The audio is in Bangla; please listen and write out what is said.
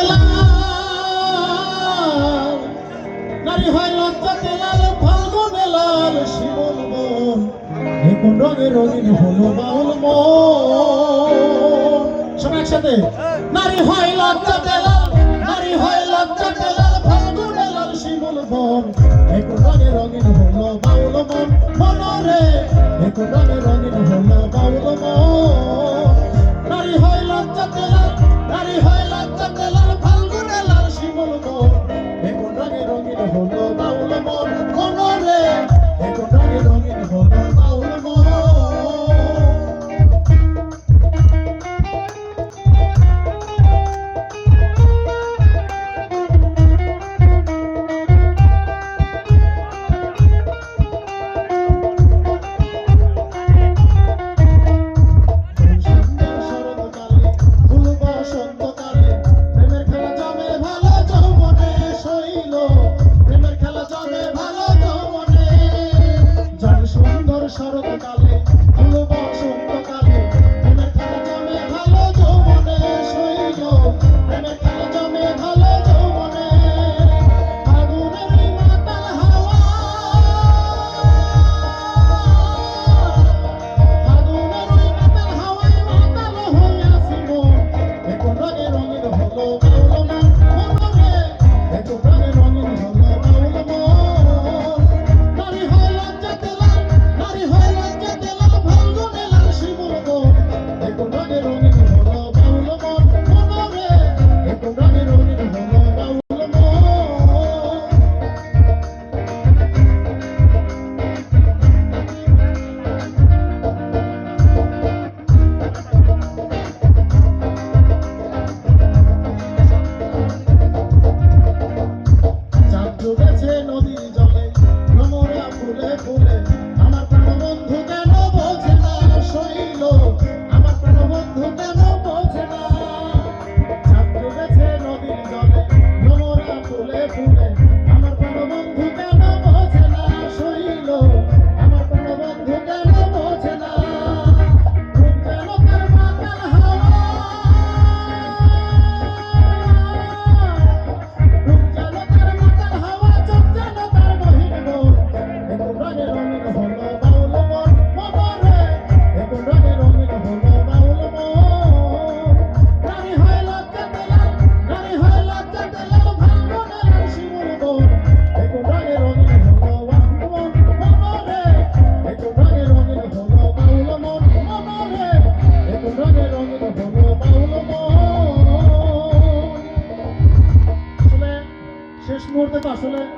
লজ্জাতে লাল, নারী হয় লজ্জাতে লাল, ফাল্গুনে লাল শিমুল বন, এ কোন রঙে রঙিন হলো বাউল মন। সবাই একসাথে, নারী হয় লজ্জাতে লাল, নারী হয় লজ্জাতে লাল, ফাল্গুনে লাল শিমুল বন, এ কোন রঙে রঙিন হলো বাউল মন। মনরে এ কোন রঙে রঙিন হলো বাউল মন। নারী হয় লজ্জাতে লাল, নারী হয় লজ্জাতে লাল, ফাল্গুনে লাল শিমুল বন, এ কোন রঙে রঙিন হলো বাউল মন। মনরে এ কোন রঙে রঙিন হলো বাউল মন। শরৎকালে ফুল বসন্তকালে প্রেমের খেলা জমে ভালো যৌবনে শৈল, প্রেমের খেলা জমে ভালো যৌবনে। ফাগুনের ওই মাতাল হাওয়া, ফাগুনের ওই মাতাল হাওয়ায় মাতাল হইয়াছি মন, এ কোন রঙে রঙিন হলো বাউল মন। মনরে এ কোন রঙে রঙিন হলো বাউল মন। নারী হয় লজ্জাতে লাল, নারী হয় লজ্জাতে লাল, ফাল্গুনে লাল শিমুল বন, এ কোন রঙে রঙিন হলো বাউল মন। মনরে এ কোন রঙে রঙিন হলো বাউল মন। চাঁদ ডুবেছে নদীর জলে, ভ্রমরা ফুলে ফুলে, আমার প্রাণবন্ধু কেন বোঝে না শৈল, আমার প্রাণবন্ধু কেন বোঝে না। চাঁদ ডুবেছে নদীর জলে, ভ্রমরা ফুলে ফুলে, আমার প্রাণবন্ধু কেন বোঝে না শৈল, আমার প্রাণবন্ধু কেন বোঝে না। রূপ যেন তার মাতাল হাওয়া, রূপ যেন তার মাতাল হাওয়া, চোখ যেন তার গহীন মন, এ কোন রঙে রঙিন হলো বাউল মন। মনরে এ কোন রঙে রঙিন হলো বাউল মন। নারী হয় লজ্জাতে লাল, নারী হয় লজ্জাতে লাল, ফাল্গুনে লাল শিমুল বন, এ কোন রঙে রঙিন হলো বাউল মন। মনরে এ কোন রঙে রঙিন হলো বাউল মন। মনরে এ কোন রঙে রঙিন হলো বাউল মন। আসলে শেষ মুহূর্তে তো আসলে